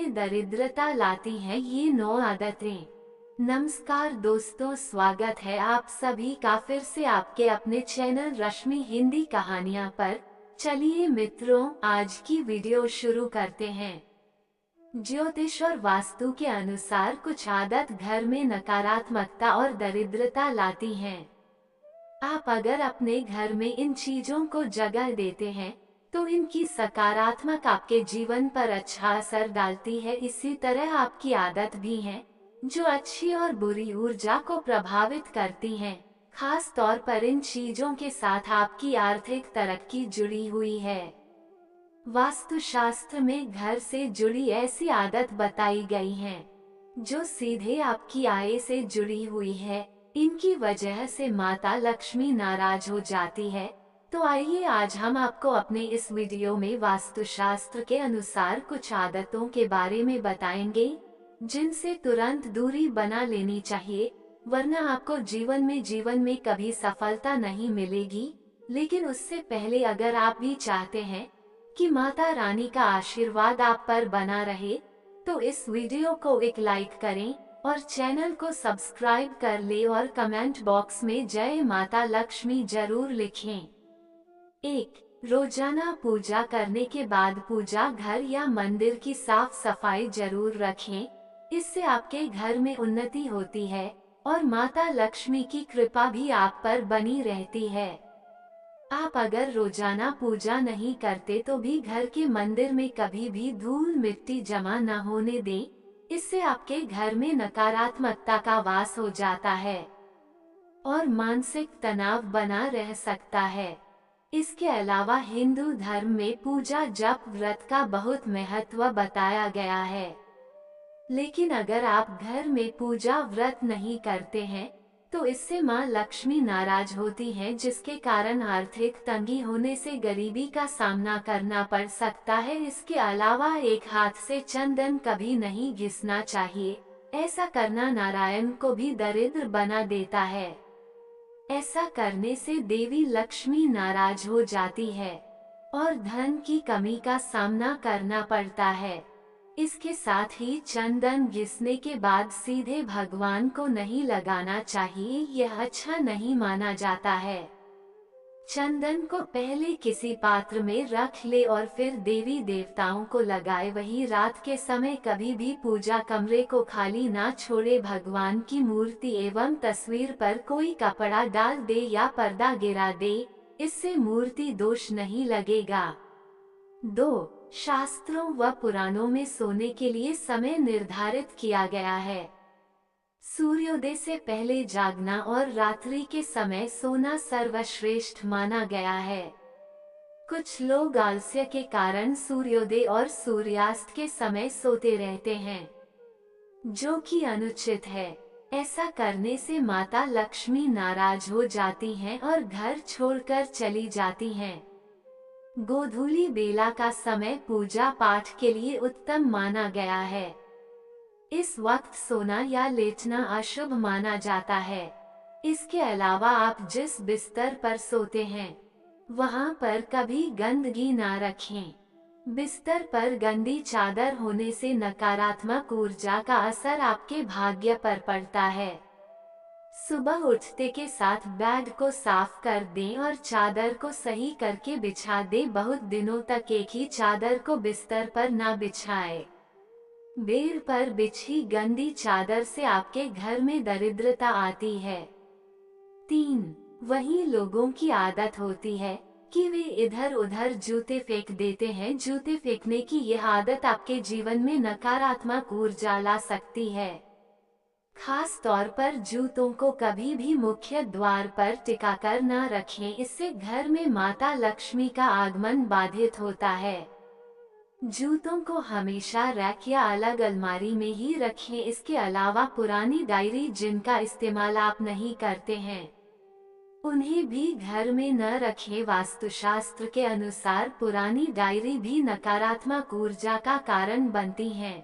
में दरिद्रता लाती हैं ये 9 आदतें। नमस्कार दोस्तों, स्वागत है आप सभी का फिर से आपके अपने चैनल रश्मि हिंदी कहानियां पर। चलिए मित्रों, आज की वीडियो शुरू करते हैं। ज्योतिष और वास्तु के अनुसार कुछ आदत घर में नकारात्मकता और दरिद्रता लाती हैं। आप अगर अपने घर में इन चीजों को जगह देते हैं तो इनकी सकारात्मक आपके जीवन पर अच्छा असर डालती है। इसी तरह आपकी आदत भी हैं जो अच्छी और बुरी ऊर्जा को प्रभावित करती हैं। खास तौर पर इन चीजों के साथ आपकी आर्थिक तरक्की जुड़ी हुई है। वास्तुशास्त्र में घर से जुड़ी ऐसी आदत बताई गई हैं जो सीधे आपकी आय से जुड़ी हुई है। इनकी वजह से माता लक्ष्मी नाराज हो जाती है। तो आइए आज हम आपको अपने इस वीडियो में वास्तुशास्त्र के अनुसार कुछ आदतों के बारे में बताएंगे जिनसे तुरंत दूरी बना लेनी चाहिए, वरना आपको जीवन में कभी सफलता नहीं मिलेगी। लेकिन उससे पहले अगर आप भी चाहते हैं कि माता रानी का आशीर्वाद आप पर बना रहे तो इस वीडियो को एक लाइक करें और चैनल को सब्सक्राइब कर ले और कमेंट बॉक्स में जय माता लक्ष्मी जरूर लिखें। 1. रोजाना पूजा करने के बाद पूजा घर या मंदिर की साफ सफाई जरूर रखें। इससे आपके घर में उन्नति होती है और माता लक्ष्मी की कृपा भी आप पर बनी रहती है। आप अगर रोजाना पूजा नहीं करते तो भी घर के मंदिर में कभी भी धूल मिट्टी जमा न होने दें। इससे आपके घर में नकारात्मकता का वास हो जाता है और मानसिक तनाव बना रह सकता है। इसके अलावा हिंदू धर्म में पूजा जप व्रत का बहुत महत्व बताया गया है। लेकिन अगर आप घर में पूजा व्रत नहीं करते हैं तो इससे मां लक्ष्मी नाराज होती हैं, जिसके कारण आर्थिक तंगी होने से गरीबी का सामना करना पड़ सकता है। इसके अलावा एक हाथ से चंदन कभी नहीं घिसना चाहिए। ऐसा करना नारायण को भी दरिद्र बना देता है। ऐसा करने से देवी लक्ष्मी नाराज हो जाती है और धन की कमी का सामना करना पड़ता है। इसके साथ ही चंदन घिसने के बाद सीधे भगवान को नहीं लगाना चाहिए, यह अच्छा नहीं माना जाता है। चंदन को पहले किसी पात्र में रख ले और फिर देवी देवताओं को लगाए। वही रात के समय कभी भी पूजा कमरे को खाली ना छोड़े। भगवान की मूर्ति एवं तस्वीर पर कोई कपड़ा डाल दे या पर्दा गिरा दे, इससे मूर्ति दोष नहीं लगेगा। 2. शास्त्रों व पुराणों में सोने के लिए समय निर्धारित किया गया है। सूर्योदय से पहले जागना और रात्रि के समय सोना सर्वश्रेष्ठ माना गया है। कुछ लोग आलस्य के कारण सूर्योदय और सूर्यास्त के समय सोते रहते हैं, जो कि अनुचित है। ऐसा करने से माता लक्ष्मी नाराज हो जाती हैं और घर छोड़कर चली जाती हैं। गोधूली बेला का समय पूजा पाठ के लिए उत्तम माना गया है। इस वक्त सोना या लेटना अशुभ माना जाता है। इसके अलावा आप जिस बिस्तर पर सोते हैं वहां पर कभी गंदगी ना रखें। बिस्तर पर गंदी चादर होने से नकारात्मक ऊर्जा का असर आपके भाग्य पर पड़ता है। सुबह उठते के साथ बेड को साफ कर दें और चादर को सही करके बिछा दें। बहुत दिनों तक एक ही चादर को बिस्तर पर ना बिछाएं। बेड पर बिछी गंदी चादर से आपके घर में दरिद्रता आती है। 3. वही लोगों की आदत होती है कि वे इधर उधर जूते फेंक देते हैं। जूते फेंकने की यह आदत आपके जीवन में नकारात्मक ऊर्जा ला सकती है। खास तौर पर जूतों को कभी भी मुख्य द्वार पर टिकाकर न रखें, इससे घर में माता लक्ष्मी का आगमन बाधित होता है। जूतों को हमेशा रैक या अलग अलमारी में ही रखें। इसके अलावा पुरानी डायरी जिनका इस्तेमाल आप नहीं करते हैं उन्हें भी घर में न रखें। वास्तुशास्त्र के अनुसार पुरानी डायरी भी नकारात्मक ऊर्जा का कारण बनती हैं,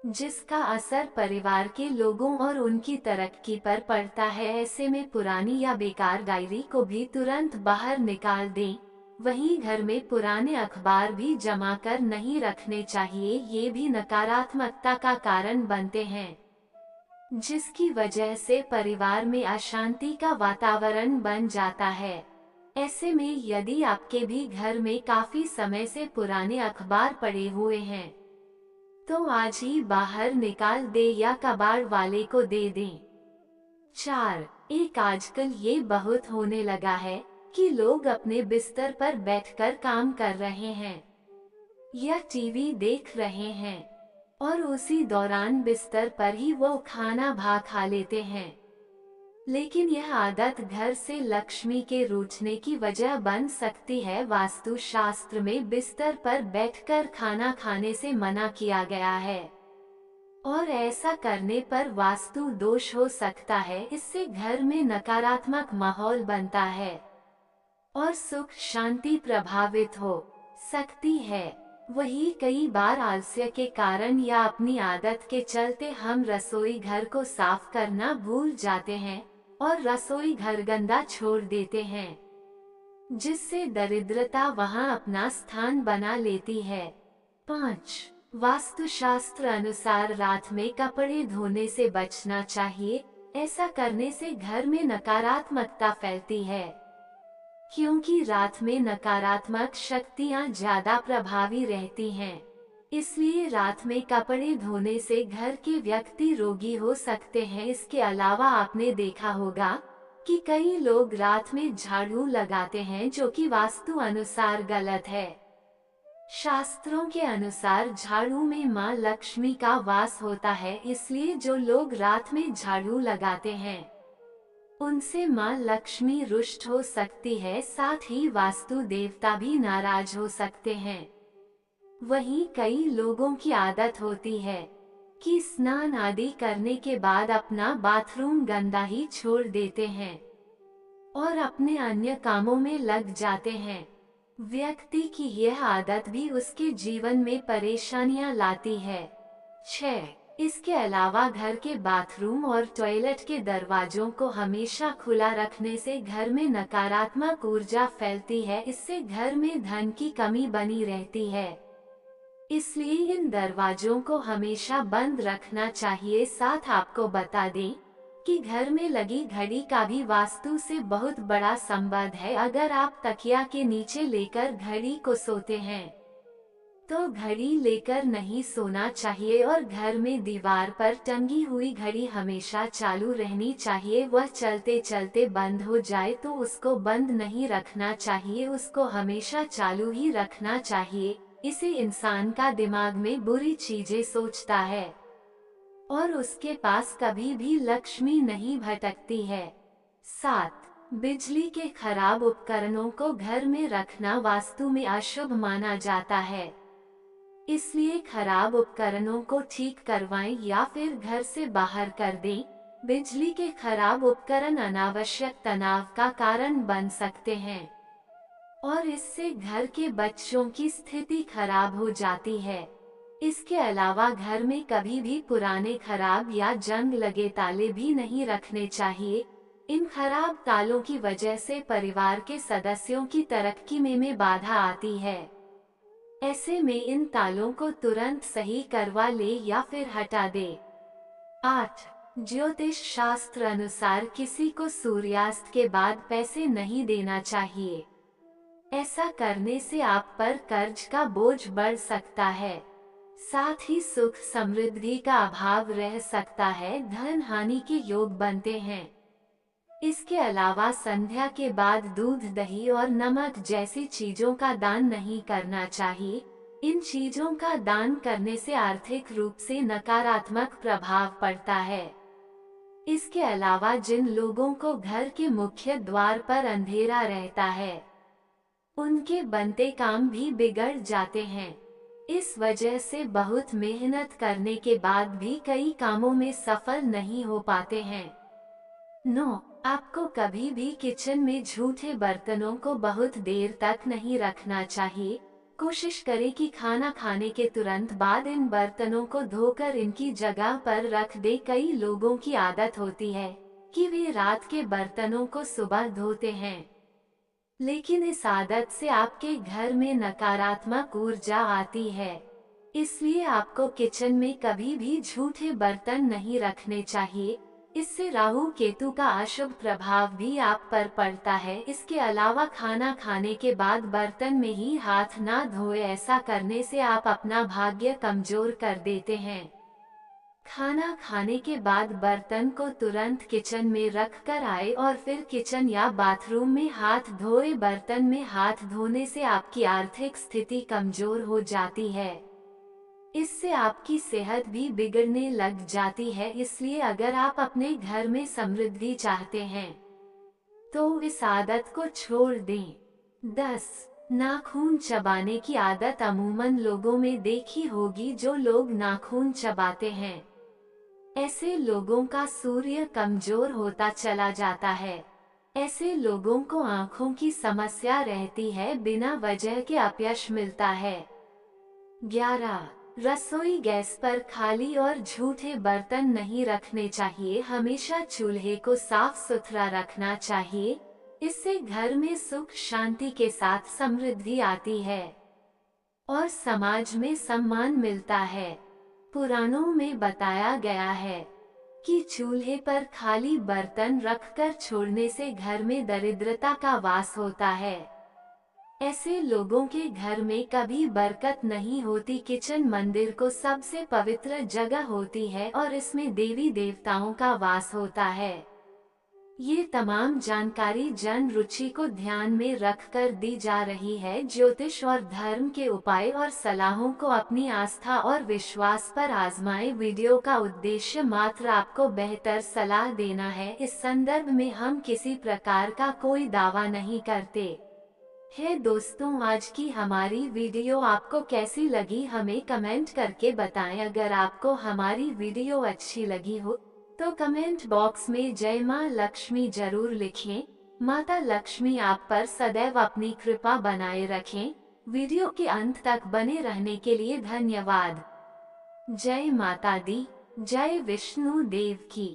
जिसका असर परिवार के लोगों और उनकी तरक्की पर पड़ता है। ऐसे में पुरानी या बेकार डायरी को भी तुरंत बाहर निकाल दें वहीं घर में पुराने अखबार भी जमा कर नहीं रखने चाहिए, ये भी नकारात्मकता का कारण बनते हैं, जिसकी वजह से परिवार में अशांति का वातावरण बन जाता है। ऐसे में यदि आपके भी घर में काफी समय से पुराने अखबार पड़े हुए हैं, तो आज ही बाहर निकाल दे या कबाड़ वाले को दे दें। 4. एक आजकल ये बहुत होने लगा है कि लोग अपने बिस्तर पर बैठकर काम कर रहे हैं या टीवी देख रहे हैं और उसी दौरान बिस्तर पर ही वो खाना खा लेते हैं। लेकिन यह आदत घर से लक्ष्मी के रूठने की वजह बन सकती है। वास्तुशास्त्र में बिस्तर पर बैठकर खाना खाने से मना किया गया है और ऐसा करने पर वास्तु दोष हो सकता है। इससे घर में नकारात्मक माहौल बनता है और सुख शांति प्रभावित हो सकती है। वही कई बार आलस्य के कारण या अपनी आदत के चलते हम रसोई घर को साफ करना भूल जाते हैं और रसोई घर गंदा छोड़ देते हैं, जिससे दरिद्रता वहां अपना स्थान बना लेती है। 5. वास्तुशास्त्र अनुसार रात में कपड़े धोने से बचना चाहिए। ऐसा करने से घर में नकारात्मकता फैलती है, क्योंकि रात में नकारात्मक शक्तियां ज्यादा प्रभावी रहती हैं। इसलिए रात में कपड़े धोने से घर के व्यक्ति रोगी हो सकते हैं। इसके अलावा आपने देखा होगा कि कई लोग रात में झाड़ू लगाते हैं, जो कि वास्तु अनुसार गलत है। शास्त्रों के अनुसार झाड़ू में मां लक्ष्मी का वास होता है, इसलिए जो लोग रात में झाड़ू लगाते हैं उनसे मां लक्ष्मी रुष्ट हो सकती है, साथ ही वास्तु देवता भी नाराज हो सकते हैं। वहीं कई लोगों की आदत होती है कि स्नान आदि करने के बाद अपना बाथरूम गंदा ही छोड़ देते हैं और अपने अन्य कामों में लग जाते हैं। व्यक्ति की यह आदत भी उसके जीवन में परेशानियां लाती है। 6. इसके अलावा घर के बाथरूम और टॉयलेट के दरवाजों को हमेशा खुला रखने से घर में नकारात्मक ऊर्जा फैलती है। इससे घर में धन की कमी बनी रहती है, इसलिए इन दरवाजों को हमेशा बंद रखना चाहिए। साथ आपको बता दें कि घर में लगी घड़ी का भी वास्तु से बहुत बड़ा संबंध है। अगर आप तकिया के नीचे लेकर घड़ी को सोते हैं तो घड़ी लेकर नहीं सोना चाहिए और घर में दीवार पर टंगी हुई घड़ी हमेशा चालू रहनी चाहिए। वह चलते चलते बंद हो जाए तो उसको बंद नहीं रखना चाहिए, उसको हमेशा चालू ही रखना चाहिए। इसे इंसान का दिमाग में बुरी चीजें सोचता है और उसके पास कभी भी लक्ष्मी नहीं भटकती है। 7. बिजली के खराब उपकरणों को घर में रखना वास्तु में अशुभ माना जाता है, इसलिए खराब उपकरणों को ठीक करवाएं या फिर घर से बाहर कर दें। बिजली के खराब उपकरण अनावश्यक तनाव का कारण बन सकते हैं और इससे घर के बच्चों की स्थिति खराब हो जाती है। इसके अलावा घर में कभी भी पुराने खराब या जंग लगे ताले भी नहीं रखने चाहिए। इन खराब तालों की वजह से परिवार के सदस्यों की तरक्की में बाधा आती है। ऐसे में इन तालों को तुरंत सही करवा ले या फिर हटा दे। 8. ज्योतिष शास्त्र अनुसार किसी को सूर्यास्त के बाद पैसे नहीं देना चाहिए। ऐसा करने से आप पर कर्ज का बोझ बढ़ सकता है, साथ ही सुख समृद्धि का अभाव रह सकता है, धन हानि के योग बनते हैं। इसके अलावा संध्या के बाद दूध, दही और नमक जैसी चीजों का दान नहीं करना चाहिए। इन चीजों का दान करने से आर्थिक रूप से नकारात्मक प्रभाव पड़ता है। इसके अलावा जिन लोगों को घर के मुख्य द्वार पर अंधेरा रहता है उनके बनते काम भी बिगड़ जाते हैं। इस वजह से बहुत मेहनत करने के बाद भी कई कामों में सफल नहीं हो पाते हैं। 9. आपको कभी भी किचन में झूठे बर्तनों को बहुत देर तक नहीं रखना चाहिए। कोशिश करें कि खाना खाने के तुरंत बाद इन बर्तनों को धोकर इनकी जगह पर रख दे। कई लोगों की आदत होती है कि वे रात के बर्तनों को सुबह धोते हैं, लेकिन इस आदत से आपके घर में नकारात्मक ऊर्जा आती है। इसलिए आपको किचन में कभी भी झूठे बर्तन नहीं रखने चाहिए। इससे राहु केतु का अशुभ प्रभाव भी आप पर पड़ता है। इसके अलावा खाना खाने के बाद बर्तन में ही हाथ ना धोए, ऐसा करने से आप अपना भाग्य कमजोर कर देते हैं। खाना खाने के बाद बर्तन को तुरंत किचन में रख कर आए और फिर किचन या बाथरूम में हाथ धोए। बर्तन में हाथ धोने से आपकी आर्थिक स्थिति कमजोर हो जाती है। इससे आपकी सेहत भी बिगड़ने लग जाती है। इसलिए अगर आप अपने घर में समृद्धि चाहते हैं तो इस आदत को छोड़ दें। 10. नाखून चबाने की आदत अमूमन लोगों में देखी होगी। जो लोग नाखून चबाते हैं, ऐसे लोगों का सूर्य कमजोर होता चला जाता है। ऐसे लोगों को आंखों की समस्या रहती है, बिना वजह के अपयश मिलता है। 11. रसोई गैस पर खाली और झूठे बर्तन नहीं रखने चाहिए। हमेशा चूल्हे को साफ सुथरा रखना चाहिए। इससे घर में सुख शांति के साथ समृद्धि आती है और समाज में सम्मान मिलता है। पुराणों में बताया गया है कि चूल्हे पर खाली बर्तन रखकर छोड़ने से घर में दरिद्रता का वास होता है। ऐसे लोगों के घर में कभी बरकत नहीं होती। किचन मंदिर को सबसे पवित्र जगह होती है और इसमें देवी देवताओं का वास होता है। ये तमाम जानकारी जन रुचि को ध्यान में रखकर दी जा रही है। ज्योतिष और धर्म के उपाय और सलाहों को अपनी आस्था और विश्वास पर आजमाएं। वीडियो का उद्देश्य मात्र आपको बेहतर सलाह देना है। इस संदर्भ में हम किसी प्रकार का कोई दावा नहीं करते हैं। दोस्तों, आज की हमारी वीडियो आपको कैसी लगी हमें कमेंट करके बताएं। अगर आपको हमारी वीडियो अच्छी लगी हो तो कमेंट बॉक्स में जय मां लक्ष्मी जरूर लिखें। माता लक्ष्मी आप पर सदैव अपनी कृपा बनाए रखें। वीडियो के अंत तक बने रहने के लिए धन्यवाद। जय माता दी, जय विष्णु देव की।